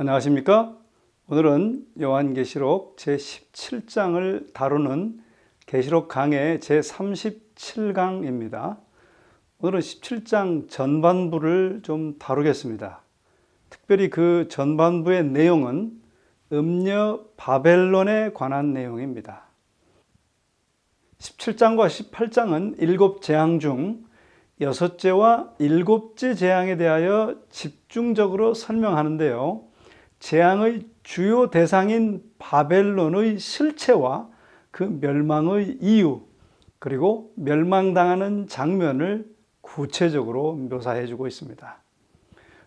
안녕하십니까? 오늘은 요한계시록 제17장을 다루는 계시록 강의 제37강입니다. 오늘은 17장 전반부를 좀 다루겠습니다. 특별히 그 전반부의 내용은 음녀 바벨론에 관한 내용입니다. 17장과 18장은 7재앙 중 6재와 7째 재앙에 대하여 집중적으로 설명하는데요. 재앙의 주요 대상인 바벨론의 실체와 그 멸망의 이유, 그리고 멸망당하는 장면을 구체적으로 묘사해 주고 있습니다.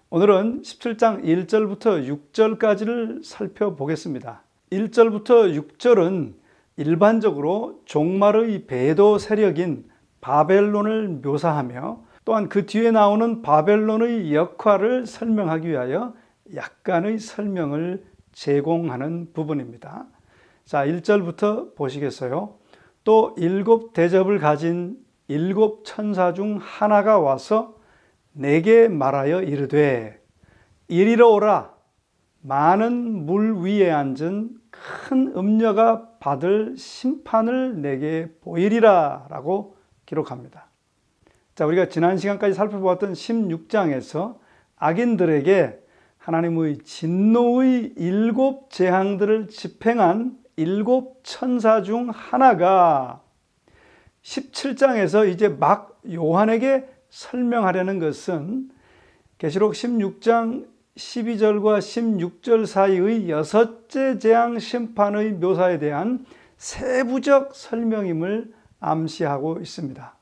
오늘은 17장 1절부터 6절까지를 살펴보겠습니다. 1절부터 6절은 일반적으로 종말의 배도 세력인 바벨론을 묘사하며 또한 그 뒤에 나오는 바벨론의 역할을 설명하기 위하여 약간의 설명을 제공하는 부분입니다. 자, 1절부터 보시겠어요? 또 7대접을 가진 7천사 중 하나가 와서 내게 말하여 이르되 이리로 오라. 많은 물 위에 앉은 큰 음녀가 받을 심판을 내게 보이리라 라고 기록합니다. 자, 우리가 지난 시간까지 살펴보았던 16장에서 악인들에게 하나님의 진노의 7재앙들을 집행한 7천사 중 하나가 17장에서 이제 막 요한에게 설명하려는 것은 계시록 16장 12절과 16절 사이의 6째 재앙 심판의 묘사에 대한 세부적 설명임을 암시하고 있습니다.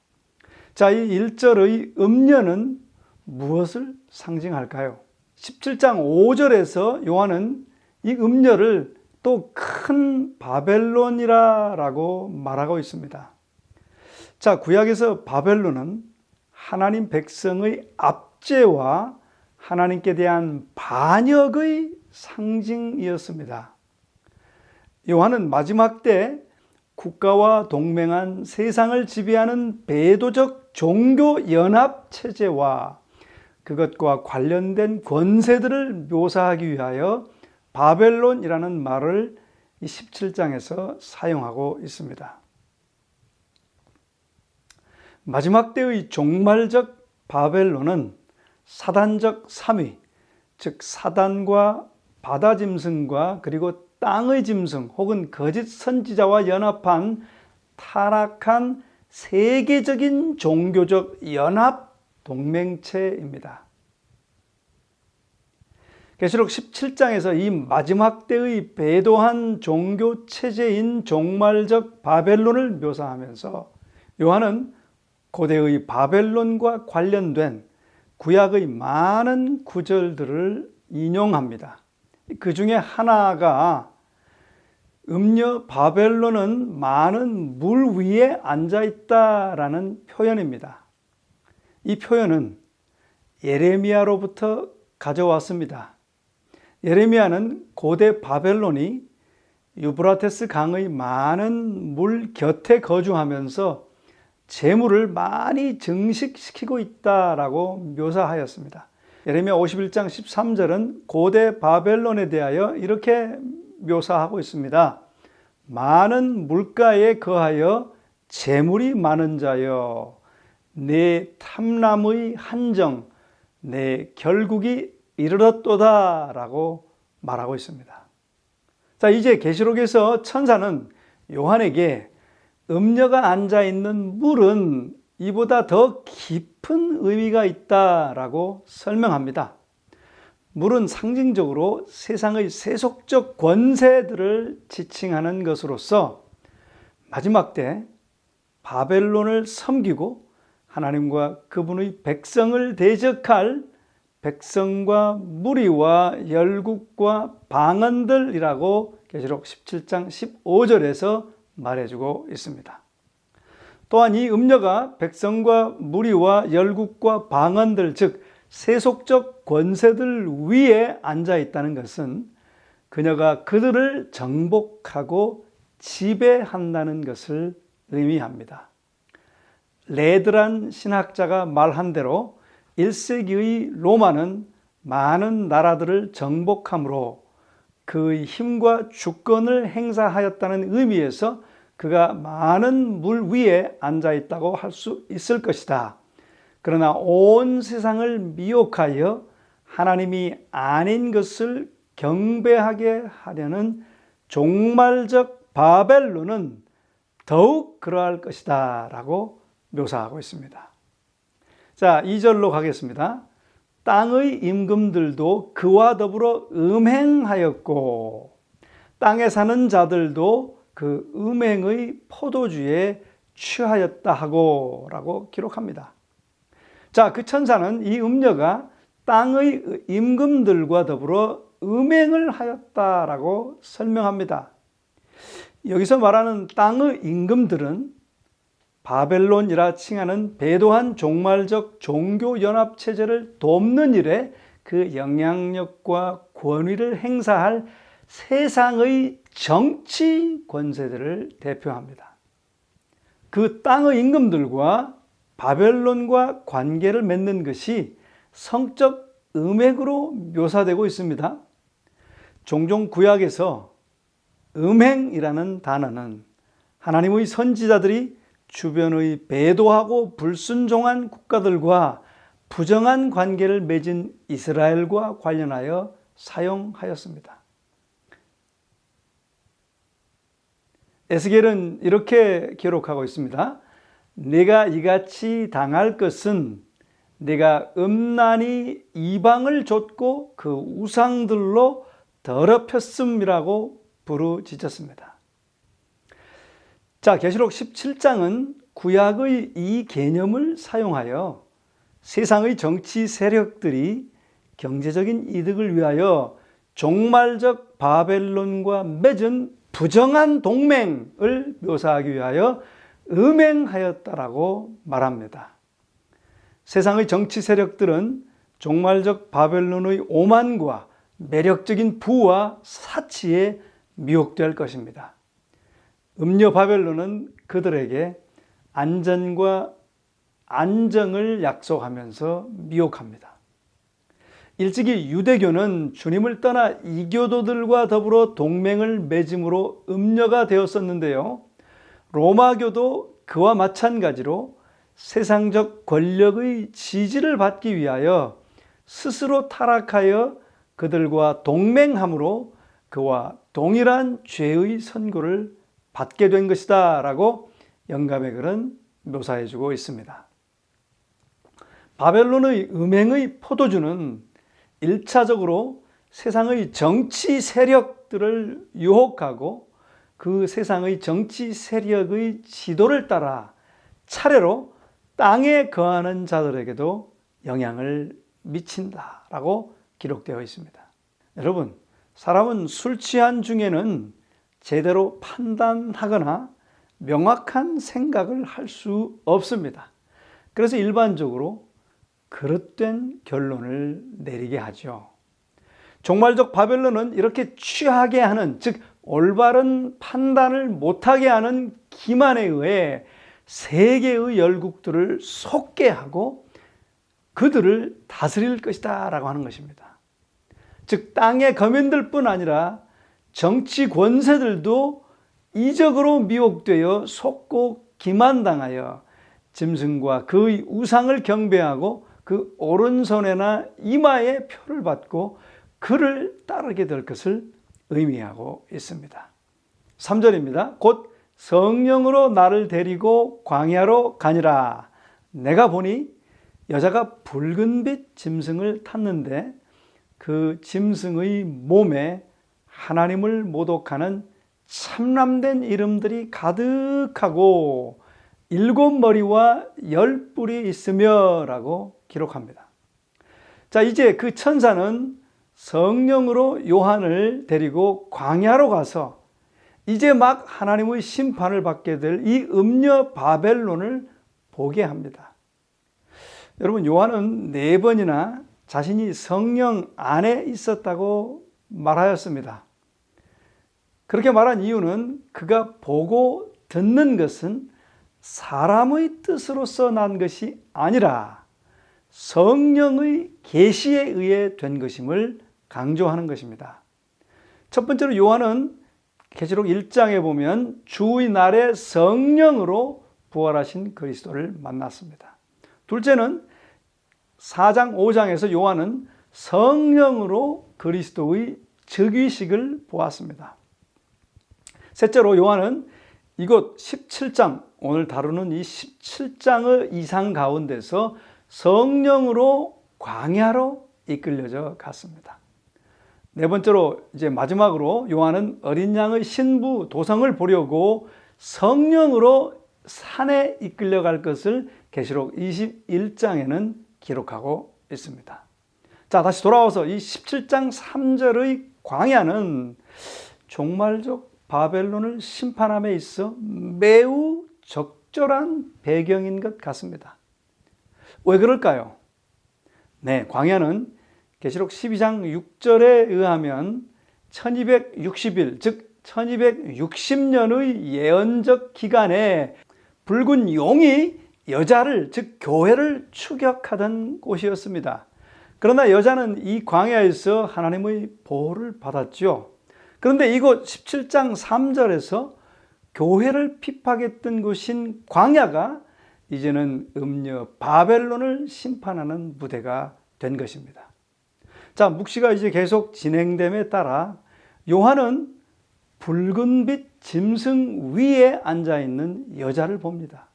자, 이 1절의 음녀는 무엇을 상징할까요? 17장 5절에서 요한은 이 음녀를 또 큰 바벨론이라고 말하고 있습니다. 자, 구약에서 바벨론은 하나님 백성의 압제와 하나님께 대한 반역의 상징이었습니다. 요한은 마지막 때 국가와 동맹한 세상을 지배하는 배도적 종교 연합 체제와 그것과 관련된 권세들을 묘사하기 위하여 바벨론이라는 말을 이 17장에서 사용하고 있습니다. 마지막 때의 종말적 바벨론은 사단적 3위, 즉 사단과 바다 짐승과 그리고 땅의 짐승 혹은 거짓 선지자와 연합한 타락한 세계적인 종교적 연합 동맹체입니다. 계시록 17장에서 이 마지막 때의 배도한 종교 체제인 종말적 바벨론을 묘사하면서 요한은 고대의 바벨론과 관련된 구약의 많은 구절들을 인용합니다. 그 중에 하나가 음녀 바벨론은 많은 물 위에 앉아있다라는 표현입니다. 이 표현은 예레미야로부터 가져왔습니다. 예레미야는 고대 바벨론이 유브라테스 강의 많은 물 곁에 거주하면서 재물을 많이 증식시키고 있다라고 묘사하였습니다. 예레미야 51장 13절은 고대 바벨론에 대하여 이렇게 묘사하고 있습니다. 많은 물가에 거하여 재물이 많은 자여, 내 탐람의 한정, 내 결국이 이르렀도다 라고 말하고 있습니다. 자, 이제 계시록에서 천사는 요한에게 음녀가 앉아있는 물은 이보다 더 깊은 의미가 있다라고 설명합니다. 물은 상징적으로 세상의 세속적 권세들을 지칭하는 것으로서 마지막 때 바벨론을 섬기고 하나님과 그분의 백성을 대적할 백성과 무리와 열국과 방언들이라고 계시록 17장 15절에서 말해주고 있습니다. 또한 이 음녀가 백성과 무리와 열국과 방언들, 즉 세속적 권세들 위에 앉아 있다는 것은 그녀가 그들을 정복하고 지배한다는 것을 의미합니다. 레드란 신학자가 말한 대로 1세기의 로마는 많은 나라들을 정복함으로 그의 힘과 주권을 행사하였다는 의미에서 그가 많은 물 위에 앉아 있다고 할 수 있을 것이다. 그러나 온 세상을 미혹하여 하나님이 아닌 것을 경배하게 하려는 종말적 바벨론은 더욱 그러할 것이다 라고 묘사하고 있습니다. 자, 2절로 가겠습니다. 땅의 임금들도 그와 더불어 음행하였고 땅에 사는 자들도 그 음행의 포도주에 취하였다 하고 라고 기록합니다. 자, 그 천사는 이 음녀가 땅의 임금들과 더불어 음행을 하였다라고 설명합니다. 여기서 말하는 땅의 임금들은 바벨론이라 칭하는 배도한 종말적 종교연합체제를 돕는 일에 그 영향력과 권위를 행사할 세상의 정치 권세들을 대표합니다. 그 땅의 임금들과 바벨론과 관계를 맺는 것이 성적 음행으로 묘사되고 있습니다. 종종 구약에서 음행이라는 단어는 하나님의 선지자들이 주변의 배도하고 불순종한 국가들과 부정한 관계를 맺은 이스라엘과 관련하여 사용하였습니다. 에스겔은 이렇게 기록하고 있습니다. 내가 이같이 당할 것은 내가 음란히 이방을 좇고 그 우상들로 더럽혔음이라고 부르짖었습니다. 자, 계시록 17장은 구약의 이 개념을 사용하여 세상의 정치 세력들이 경제적인 이득을 위하여 종말적 바벨론과 맺은 부정한 동맹을 묘사하기 위하여 음행하였다라고 말합니다. 세상의 정치 세력들은 종말적 바벨론의 오만과 매력적인 부와 사치에 미혹될 것입니다. 음녀 바벨론은 그들에게 안전과 안정을 약속하면서 미혹합니다. 일찍이 유대교는 주님을 떠나 이교도들과 더불어 동맹을 맺음으로 음녀가 되었었는데요. 로마교도 그와 마찬가지로 세상적 권력의 지지를 받기 위하여 스스로 타락하여 그들과 동맹함으로 그와 동일한 죄의 선고를 받게 된 것이다 라고 영감의 글은 묘사해주고 있습니다. 바벨론의 음행의 포도주는 1차적으로 세상의 정치 세력들을 유혹하고 그 세상의 정치 세력의 지도를 따라 차례로 땅에 거하는 자들에게도 영향을 미친다라고 기록되어 있습니다. 여러분, 사람은 술 취한 중에는 제대로 판단하거나 명확한 생각을 할 수 없습니다. 그래서 일반적으로 그릇된 결론을 내리게 하죠. 종말적 바벨론은 이렇게 취하게 하는, 즉 올바른 판단을 못하게 하는 기만에 의해 세계의 열국들을 속게 하고 그들을 다스릴 것이다 라고 하는 것입니다. 즉 땅의 거민들뿐 아니라 정치 권세들도 이적으로 미혹되어 속고 기만당하여 짐승과 그의 우상을 경배하고 그 오른손에나 이마에 표를 받고 그를 따르게 될 것을 의미하고 있습니다. 3절입니다. 곧 성령으로 나를 데리고 광야로 가니라. 내가 보니 여자가 붉은빛 짐승을 탔는데 그 짐승의 몸에 하나님을 모독하는 참람된 이름들이 가득하고 7머리와 10뿔이 있으며 라고 기록합니다. 자, 이제 그 천사는 성령으로 요한을 데리고 광야로 가서 이제 막 하나님의 심판을 받게 될 이 음녀 바벨론을 보게 합니다. 여러분, 요한은 4번이나 자신이 성령 안에 있었다고 말하였습니다. 그렇게 말한 이유는 그가 보고 듣는 것은 사람의 뜻으로서 난 것이 아니라 성령의 계시에 의해 된 것임을 강조하는 것입니다. 첫 번째로 요한은 계시록 1장에 보면 주의 날에 성령으로 부활하신 그리스도를 만났습니다. 둘째는 4장 5장에서 요한은 성령으로 그리스도의 즉위식을 보았습니다. 셋째로 요한은 이곳 17장, 오늘 다루는 이 17장의 이상 가운데서 성령으로 광야로 이끌려져 갔습니다. 네 번째로 이제 마지막으로 요한은 어린 양의 신부 도성을 보려고 성령으로 산에 이끌려갈 것을 계시록 21장에는 기록하고 있습니다. 자, 다시 돌아와서 이 17장 3절의 광야는 종말적 바벨론을 심판함에 있어 매우 적절한 배경인 것 같습니다. 왜 그럴까요? 네, 광야는 계시록 12장 6절에 의하면 1260일, 즉 1260년의 예언적 기간에 붉은 용이 여자를, 즉 교회를 추격하던 곳이었습니다. 그러나 여자는 이 광야에서 하나님의 보호를 받았죠. 그런데 이곳 17장 3절에서 교회를 핍박했던 곳인 광야가 이제는 음녀 바벨론을 심판하는 무대가 된 것입니다. 자, 묵시가 이제 계속 진행됨에 따라 요한은 붉은빛 짐승 위에 앉아있는 여자를 봅니다.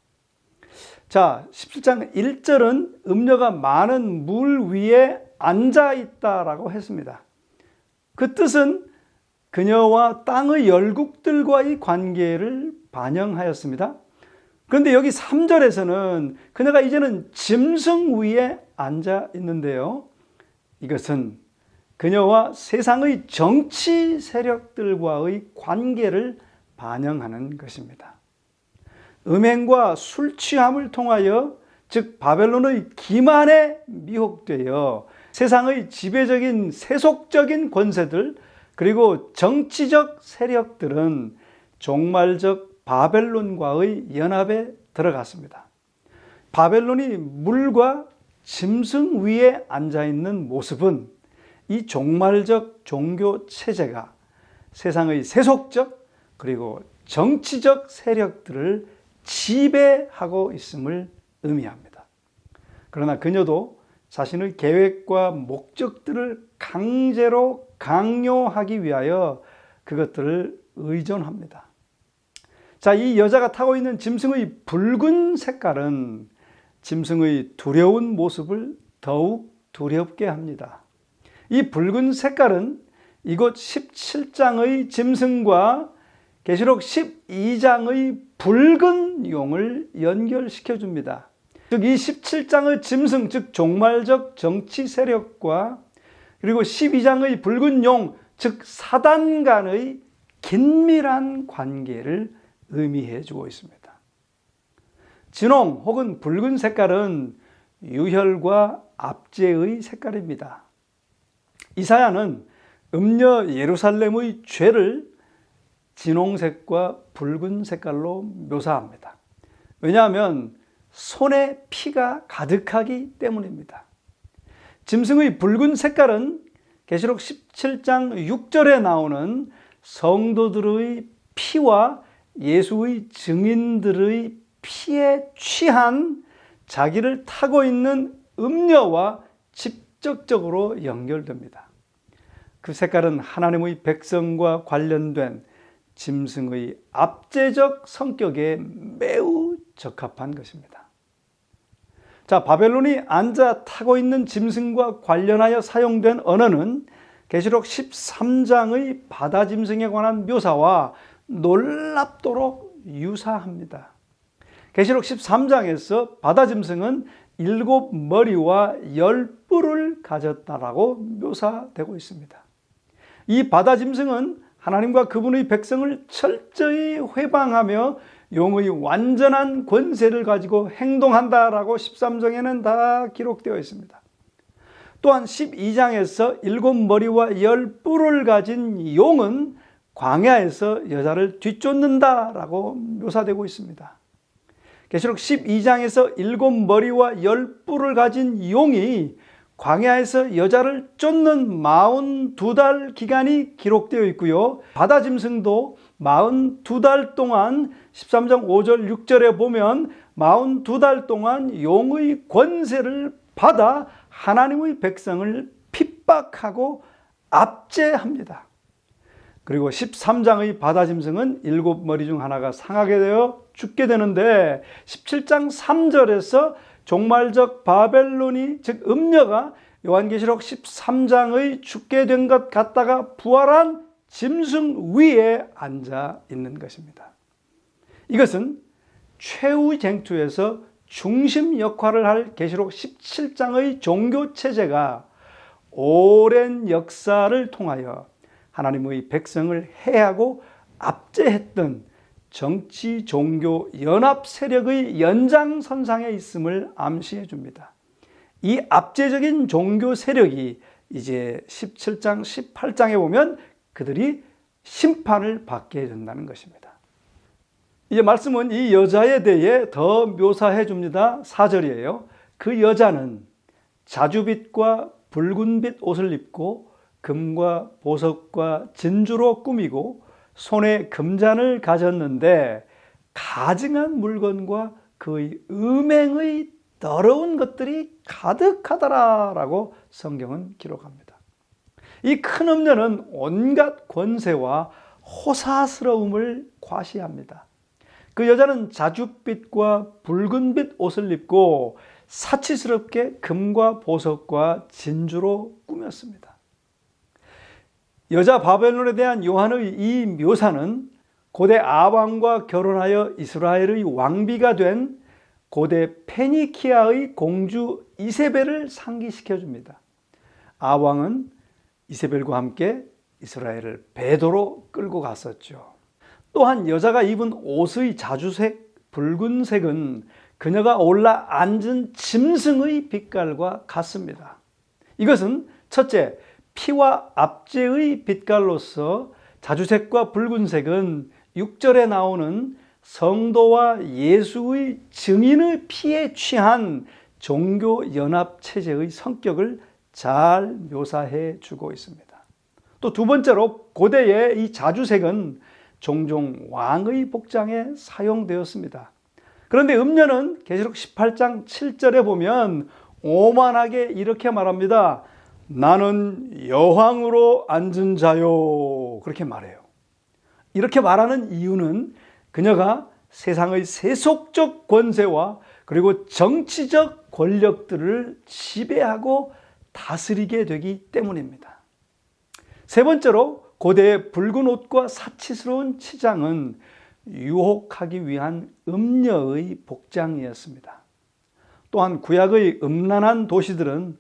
자, 17장 1절은 음녀가 많은 물 위에 앉아있다라고 했습니다. 그 뜻은 그녀와 땅의 열국들과의 관계를 반영하였습니다. 그런데 여기 3절에서는 그녀가 이제는 짐승 위에 앉아 있는데요. 이것은 그녀와 세상의 정치 세력들과의 관계를 반영하는 것입니다. 음행과 술 취함을 통하여, 즉 바벨론의 기만에 미혹되어 세상의 지배적인 세속적인 권세들 그리고 정치적 세력들은 종말적 바벨론과의 연합에 들어갔습니다. 바벨론이 물과 짐승 위에 앉아있는 모습은 이 종말적 종교 체제가 세상의 세속적 그리고 정치적 세력들을 지배하고 있음을 의미합니다. 그러나 그녀도 자신의 계획과 목적들을 강제로 강요하기 위하여 그것들을 의존합니다. 자, 이 여자가 타고 있는 짐승의 붉은 색깔은 짐승의 두려운 모습을 더욱 두렵게 합니다. 이 붉은 색깔은 이곳 17장의 짐승과 계시록 12장의 붉은 용을 연결시켜 줍니다. 즉 이 17장의 짐승, 즉 종말적 정치 세력과 그리고 12장의 붉은 용, 즉 사단 간의 긴밀한 관계를 의미해 주고 있습니다. 진홍 혹은 붉은 색깔은 유혈과 압제의 색깔입니다. 이사야는 음녀 예루살렘의 죄를 진홍색과 붉은 색깔로 묘사합니다. 왜냐하면 손에 피가 가득하기 때문입니다. 짐승의 붉은 색깔은 계시록 17장 6절에 나오는 성도들의 피와 예수의 증인들의 피에 취한 자기를 타고 있는 음녀와 직접적으로 연결됩니다. 그 색깔은 하나님의 백성과 관련된 짐승의 압제적 성격에 매우 적합한 것입니다. 자, 바벨론이 앉아 타고 있는 짐승과 관련하여 사용된 언어는 계시록 13장의 바다 짐승에 관한 묘사와 놀랍도록 유사합니다. 계시록 13장에서 바다 짐승은 7머리와 10뿔을 가졌다라고 묘사되고 있습니다. 이 바다 짐승은 하나님과 그분의 백성을 철저히 회방하며 용의 완전한 권세를 가지고 행동한다라고 13장에는 다 기록되어 있습니다. 또한 12장에서 7머리와 10뿔을 가진 용은 광야에서 여자를 뒤쫓는다라고 묘사되고 있습니다. 계시록 12장에서 7머리와 10뿔을 가진 용이 광야에서 여자를 쫓는 42달 기간이 기록되어 있고요. 바다 짐승도 42달 동안 13장 5절 6절에 보면 42달 동안 용의 권세를 받아 하나님의 백성을 핍박하고 압제합니다. 그리고 13장의 바다 짐승은 7머리 중 하나가 상하게 되어 죽게 되는데 17장 3절에서 종말적 바벨론이 즉 음녀가 요한계시록 13장의 죽게 된 것 같다가 부활한 짐승 위에 앉아 있는 것입니다. 이것은 최후 쟁투에서 중심 역할을 할 계시록 17장의 종교 체제가 오랜 역사를 통하여 하나님의 백성을 해하고 압제했던 정치, 종교, 연합 세력의 연장선상에 있음을 암시해 줍니다. 이 압제적인 종교 세력이 이제 17장, 18장에 보면 그들이 심판을 받게 된다는 것입니다. 이제 말씀은 이 여자에 대해 더 묘사해 줍니다. 4절이에요. 그 여자는 자주빛과 붉은빛 옷을 입고 금과 보석과 진주로 꾸미고 손에 금잔을 가졌는데 가증한 물건과 그의 음행의 더러운 것들이 가득하더라라고 성경은 기록합니다. 이 큰 음녀는 온갖 권세와 호사스러움을 과시합니다. 그 여자는 자줏빛과 붉은빛 옷을 입고 사치스럽게 금과 보석과 진주로 꾸몄습니다. 여자 바벨론에 대한 요한의 이 묘사는 고대 아왕과 결혼하여 이스라엘의 왕비가 된 고대 페니키아의 공주 이세벨을 상기시켜 줍니다. 아왕은 이세벨과 함께 이스라엘을 배도로 끌고 갔었죠. 또한 여자가 입은 옷의 자주색, 붉은색은 그녀가 올라 앉은 짐승의 빛깔과 같습니다. 이것은 첫째, 피와 압제의 빛깔로서 자주색과 붉은색은 6절에 나오는 성도와 예수의 증인의 피에 취한 종교 연합 체제의 성격을 잘 묘사해 주고 있습니다. 또 두 번째로 고대의 이 자주색은 종종 왕의 복장에 사용되었습니다. 그런데 음녀는 계시록 18장 7절에 보면 오만하게 이렇게 말합니다. 나는 여왕으로 앉은 자요. 그렇게 말해요. 이렇게 말하는 이유는 그녀가 세상의 세속적 권세와 그리고 정치적 권력들을 지배하고 다스리게 되기 때문입니다. 세 번째로 고대의 붉은 옷과 사치스러운 치장은 유혹하기 위한 음녀의 복장이었습니다. 또한 구약의 음란한 도시들은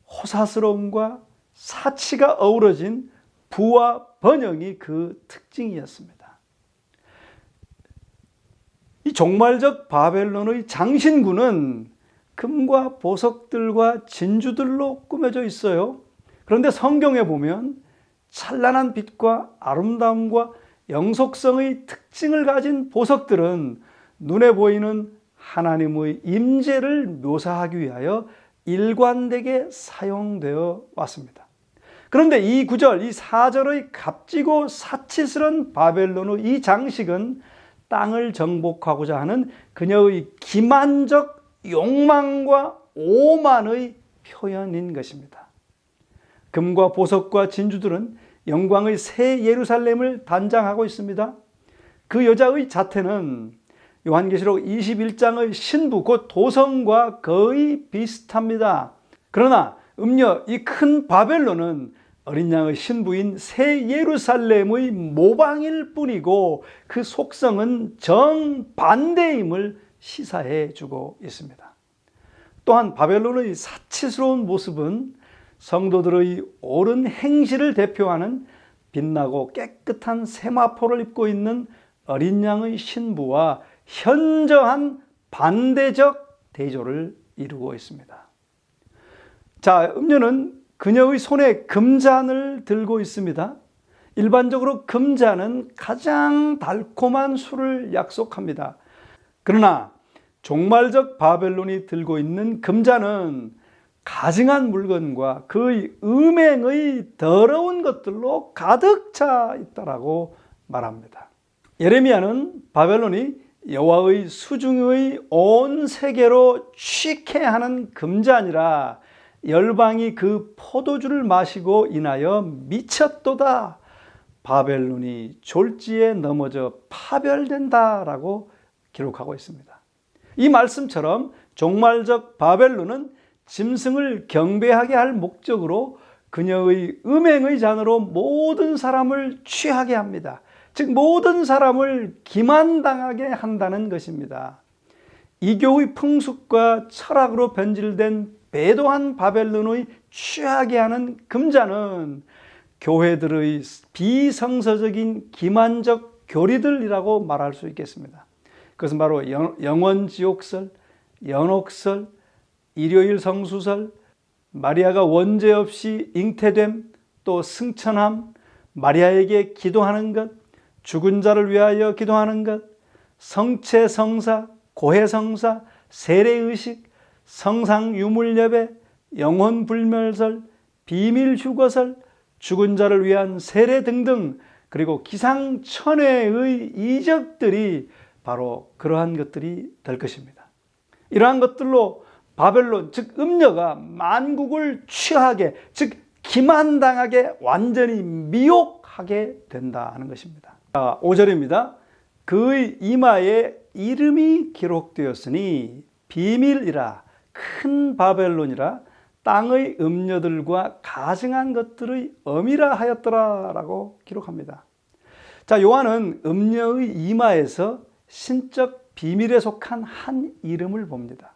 호사스러움과 사치가 어우러진 부와 번영이 그 특징이었습니다. 이 종말적 바벨론의 장신구는 금과 보석들과 진주들로 꾸며져 있어요. 그런데 성경에 보면 찬란한 빛과 아름다움과 영속성의 특징을 가진 보석들은 눈에 보이는 하나님의 임재를 묘사하기 위하여 일관되게 사용되어 왔습니다. 그런데 이 9절, 이 4절의 값지고 사치스러운 바벨론의 이 장식은 땅을 정복하고자 하는 그녀의 기만적 욕망과 오만의 표현인 것입니다. 금과 보석과 진주들은 영광의 새 예루살렘을 단장하고 있습니다. 그 여자의 자태는 요한계시록 21장의 신부 곧 도성과 거의 비슷합니다. 그러나 음녀 이 큰 바벨론은 어린 양의 신부인 새 예루살렘의 모방일 뿐이고 그 속성은 정반대임을 시사해 주고 있습니다. 또한 바벨론의 사치스러운 모습은 성도들의 옳은 행실을 대표하는 빛나고 깨끗한 세마포를 입고 있는 어린 양의 신부와 현저한 반대적 대조를 이루고 있습니다. 자, 음녀는 그녀의 손에 금잔을 들고 있습니다. 일반적으로 금잔은 가장 달콤한 술을 약속합니다. 그러나 종말적 바벨론이 들고 있는 금자는 가증한 물건과 그의 음행의 더러운 것들로 가득 차 있다라고 말합니다. 예레미야는 바벨론이 여호와의 수중의 온 세계로 취케 하는 금자니라 열방이 그 포도주를 마시고 인하여 미쳤도다. 바벨론이 졸지에 넘어져 파멸된다라고 기록하고 있습니다. 이 말씀처럼 종말적 바벨론은 짐승을 경배하게 할 목적으로 그녀의 음행의 잔으로 모든 사람을 취하게 합니다. 즉 모든 사람을 기만당하게 한다는 것입니다. 이교의 풍습과 철학으로 변질된 배도한 바벨론의 취하게 하는 금자는 교회들의 비성서적인 기만적 교리들이라고 말할 수 있겠습니다. 그것은 바로 영원지옥설, 연옥설, 일요일 성수설, 마리아가 원죄 없이 잉태됨, 또 승천함, 마리아에게 기도하는 것, 죽은 자를 위하여 기도하는 것, 성체성사, 고해성사, 세례의식, 성상유물예배, 영혼불멸설, 비밀휴거설, 죽은 자를 위한 세례 등등, 그리고 기상천외의 이적들이 바로 그러한 것들이 될 것입니다. 이러한 것들로 바벨론, 즉 음녀가 만국을 취하게, 즉 기만당하게 완전히 미혹하게 된다는 것입니다. 5절입니다. 그의 이마에 이름이 기록되었으니 비밀이라 큰 바벨론이라 땅의 음녀들과 가증한 것들의 엄이라 하였더라 라고 기록합니다. 자, 요한은 음녀의 이마에서 신적 비밀에 속한 한 이름을 봅니다.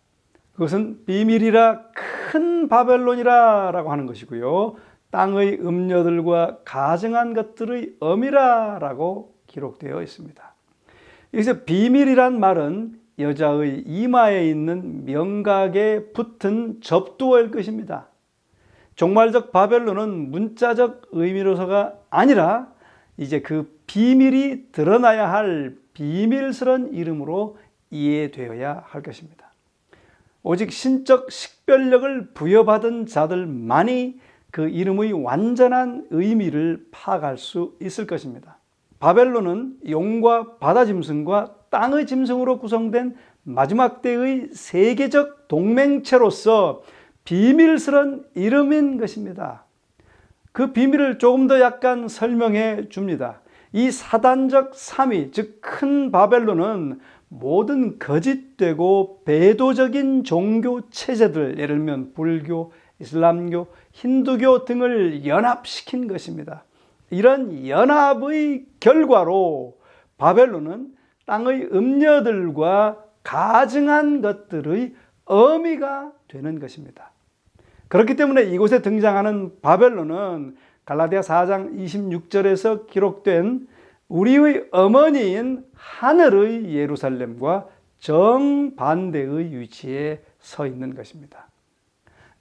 그것은 비밀이라 큰 바벨론이라 라고 하는 것이고요. 땅의 음녀들과 가증한 것들의 엄이라 라고 기록되어 있습니다. 여기서 비밀이란 말은 여자의 이마에 있는 명각에 붙은 접두어일 것입니다. 종말적 바벨론은 문자적 의미로서가 아니라 이제 그 비밀이 드러나야 할 비밀스러운 이름으로 이해되어야 할 것입니다. 오직 신적 식별력을 부여받은 자들만이 그 이름의 완전한 의미를 파악할 수 있을 것입니다. 바벨론은 용과 바다 짐승과 땅의 짐승으로 구성된 마지막 때의 세계적 동맹체로서 비밀스러운 이름인 것입니다. 그 비밀을 조금 더 약간 설명해 줍니다. 이 사단적 삼위, 즉 큰 바벨론은 모든 거짓되고 배도적인 종교 체제들, 예를 들면 불교, 이슬람교, 힌두교 등을 연합시킨 것입니다. 이런 연합의 결과로 바벨론은 땅의 음녀들과 가증한 것들의 어미가 되는 것입니다. 그렇기 때문에 이곳에 등장하는 바벨론은 갈라디아 4장 26절에서 기록된 우리의 어머니인 하늘의 예루살렘과 정반대의 위치에 서 있는 것입니다.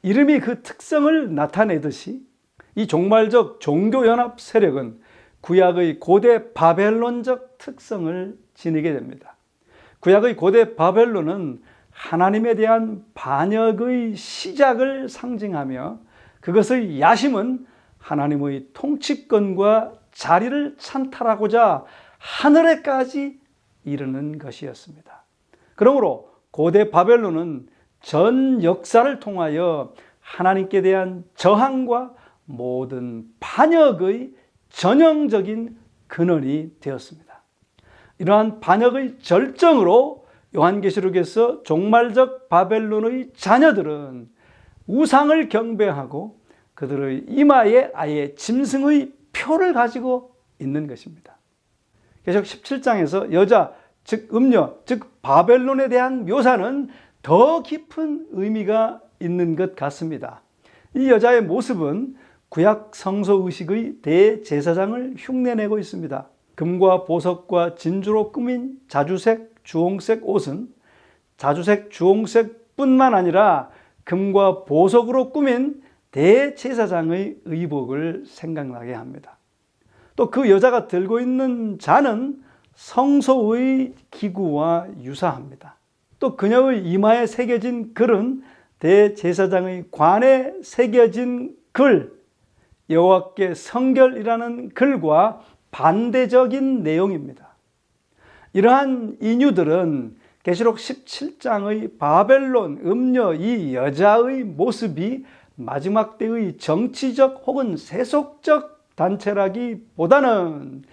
이름이 그 특성을 나타내듯이 이 종말적 종교연합 세력은 구약의 고대 바벨론적 특성을 지니게 됩니다. 구약의 고대 바벨론은 하나님에 대한 반역의 시작을 상징하며 그것의 야심은 하나님의 통치권과 자리를 찬탈하고자 하늘에까지 이르는 것이었습니다. 그러므로 고대 바벨론은 전 역사를 통하여 하나님께 대한 저항과 모든 반역의 전형적인 근원이 되었습니다. 이러한 반역의 절정으로 요한계시록에서 종말적 바벨론의 자녀들은 우상을 경배하고 그들의 이마에 아예 짐승의 표를 가지고 있는 것입니다. 계속 17장에서 여자, 즉 음녀, 즉 바벨론에 대한 묘사는 더 깊은 의미가 있는 것 같습니다. 이 여자의 모습은 구약 성소의식의 대제사장을 흉내내고 있습니다. 금과 보석과 진주로 꾸민 자주색, 주홍색 옷은 자주색, 주홍색뿐만 아니라 금과 보석으로 꾸민 대제사장의 의복을 생각나게 합니다. 또 그 여자가 들고 있는 잔은 성소의 기구와 유사합니다. 또 그녀의 이마에 새겨진 글은 대제사장의 관에 새겨진 글, 여호와께 성결이라는 글과 반대적인 내용입니다. 이러한 인유들은 계시록 17장의 바벨론 음녀 이 여자의 모습이 마지막 때의 정치적 혹은 세속적 단체라기보다는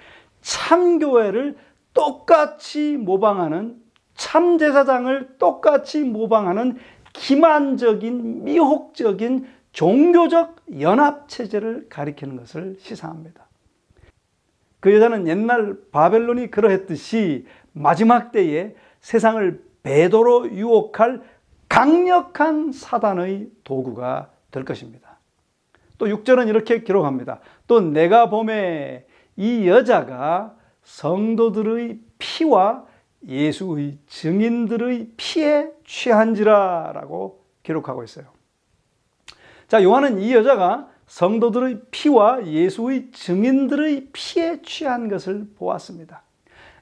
참교회를 똑같이 모방하는, 참제사장을 똑같이 모방하는 기만적인 미혹적인 종교적 연합체제를 가리키는 것을 시사합니다. 그 여자는 옛날 바벨론이 그러했듯이 마지막 때에 세상을 배도로 유혹할 강력한 사단의 도구가 될 것입니다. 또 6절은 이렇게 기록합니다. 또 내가 보매 이 여자가 성도들의 피와 예수의 증인들의 피에 취한지라 라고 기록하고 있어요. 자, 요한은 이 여자가 성도들의 피와 예수의 증인들의 피에 취한 것을 보았습니다.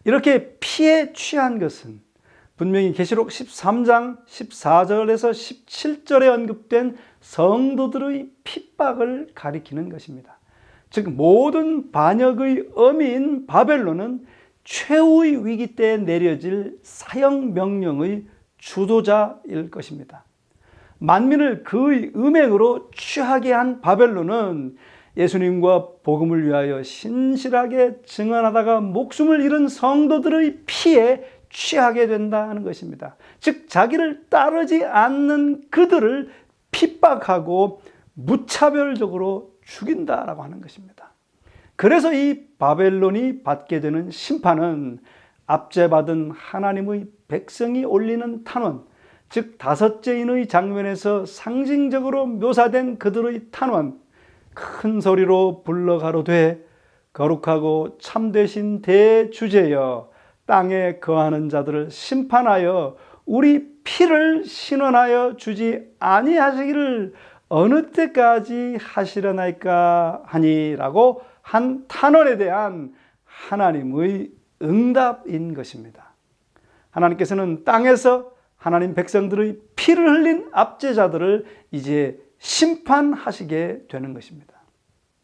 이렇게 피에 취한 것은 분명히 계시록 13장 14절에서 17절에 언급된 성도들의 핍박을 가리키는 것입니다. 즉 모든 반역의 어미인 바벨론은 최후의 위기 때 내려질 사형 명령의 주도자일 것입니다. 만민을 그의 음행으로 취하게 한 바벨론은 예수님과 복음을 위하여 신실하게 증언하다가 목숨을 잃은 성도들의 피에 취하게 된다는 것입니다. 즉 자기를 따르지 않는 그들을 핍박하고 무차별적으로 죽인다라고 하는 것입니다. 그래서 이 바벨론이 받게 되는 심판은 압제받은 하나님의 백성이 올리는 탄원, 즉 다섯째인의 장면에서 상징적으로 묘사된 그들의 탄원, 큰 소리로 불러 가로되 거룩하고 참되신 대주제여 땅에 거하는 자들을 심판하여 우리 피를 신원하여 주지 아니하시기를 어느 때까지 하시려나이까 하니라고 한 탄원에 대한 하나님의 응답인 것입니다. 하나님께서는 땅에서 하나님 백성들의 피를 흘린 압제자들을 이제 심판하시게 되는 것입니다.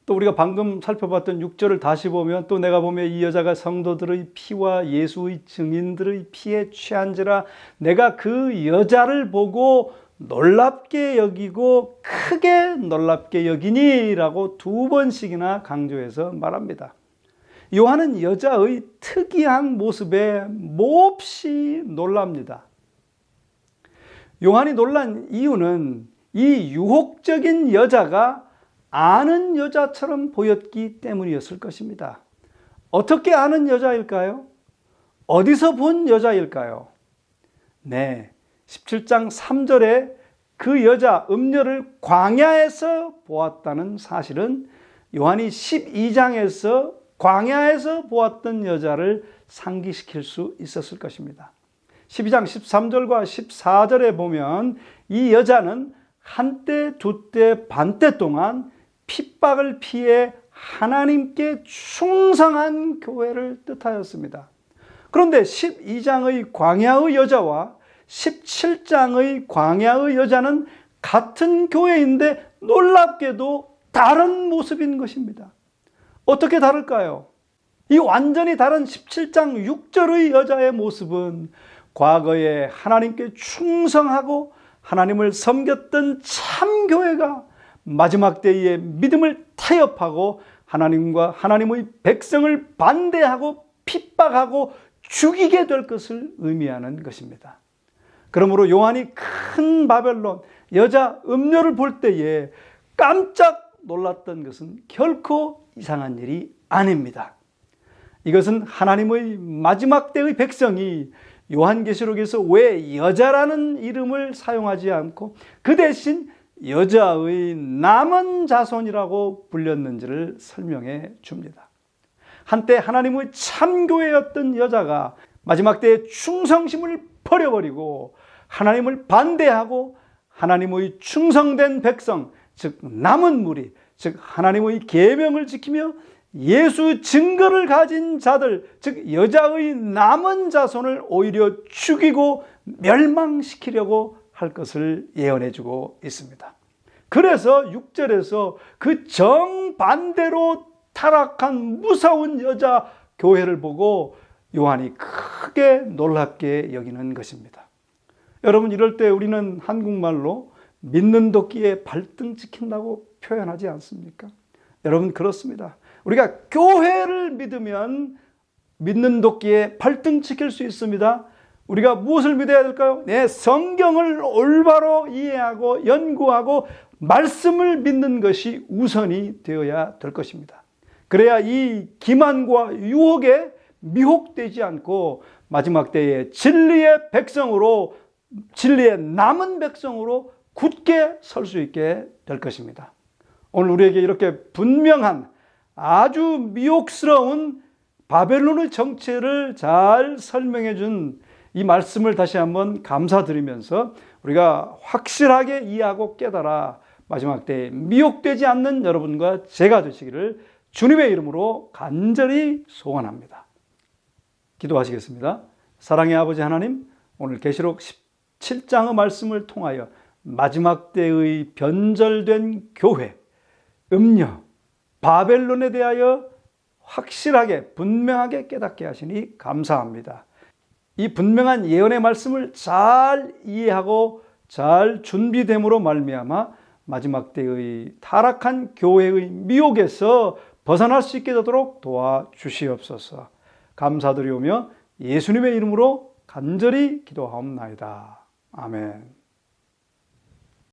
또 우리가 방금 살펴봤던 6절을 다시 보면 또 내가 보면 이 여자가 성도들의 피와 예수의 증인들의 피에 취한지라 내가 그 여자를 보고 놀랍게 여기고 크게 놀랍게 여기니 라고 2번씩이나 강조해서 말합니다. 요한은 여자의 특이한 모습에 몹시 놀랍니다. 요한이 놀란 이유는 이 유혹적인 여자가 아는 여자처럼 보였기 때문이었을 것입니다. 어떻게 아는 여자일까요? 어디서 본 여자일까요? 네, 17장 3절에 그 여자 음녀를 광야에서 보았다는 사실은 요한이 12장에서 광야에서 보았던 여자를 상기시킬 수 있었을 것입니다. 12장 13절과 14절에 보면 이 여자는 한때, 두때, 반때 동안 핍박을 피해 하나님께 충성한 교회를 뜻하였습니다. 그런데 12장의 광야의 여자와 17장의 광야의 여자는 같은 교회인데 놀랍게도 다른 모습인 것입니다. 어떻게 다를까요? 이 완전히 다른 17장 6절의 여자의 모습은 과거에 하나님께 충성하고 하나님을 섬겼던 참교회가 마지막 때에 믿음을 타협하고 하나님과 하나님의 백성을 반대하고 핍박하고 죽이게 될 것을 의미하는 것입니다. 그러므로 요한이 큰 바벨론 여자 음녀를 볼 때에 깜짝 놀랐던 것은 결코 이상한 일이 아닙니다. 이것은 하나님의 마지막 때의 백성이 요한계시록에서 왜 여자라는 이름을 사용하지 않고 그 대신 여자의 남은 자손이라고 불렸는지를 설명해 줍니다. 한때 하나님의 참교회였던 여자가 마지막 때에 충성심을 버려버리고 하나님을 반대하고 하나님의 충성된 백성, 즉 남은 무리, 즉 하나님의 계명을 지키며 예수 증거를 가진 자들, 즉 여자의 남은 자손을 오히려 죽이고 멸망시키려고 할 것을 예언해 주고 있습니다. 그래서 6절에서 그 정반대로 타락한 무서운 여자 교회를 보고 요한이 크게 놀랍게 여기는 것입니다. 여러분, 이럴 때 우리는 한국말로 믿는 도끼에 발등 찍힌다고 표현하지 않습니까? 여러분, 그렇습니다. 우리가 교회를 믿으면 믿는 도끼에 발등 찍힐 수 있습니다. 우리가 무엇을 믿어야 될까요? 성경을 올바로 이해하고 연구하고 말씀을 믿는 것이 우선이 되어야 될 것입니다. 그래야 이 기만과 유혹에 미혹되지 않고 마지막 때에 진리의 백성으로, 진리의 남은 백성으로 굳게 설 수 있게 될 것입니다. 오늘 우리에게 이렇게 분명한 아주 미혹스러운 바벨론의 정체를 잘 설명해 준 이 말씀을 다시 한번 감사드리면서 우리가 확실하게 이해하고 깨달아 마지막 때에 미혹되지 않는 여러분과 제가 되시기를 주님의 이름으로 간절히 소원합니다. 기도하시겠습니다. 사랑의 아버지 하나님, 오늘 계시록 17장의 말씀을 통하여 마지막 때의 변절된 교회, 음녀, 바벨론에 대하여 확실하게 분명하게 깨닫게 하시니 감사합니다. 이 분명한 예언의 말씀을 잘 이해하고 잘 준비됨으로 말미암아 마지막 때의 타락한 교회의 미혹에서 벗어날 수 있게 되도록 도와주시옵소서. 감사드리오며 예수님의 이름으로 간절히 기도하옵나이다. 아멘.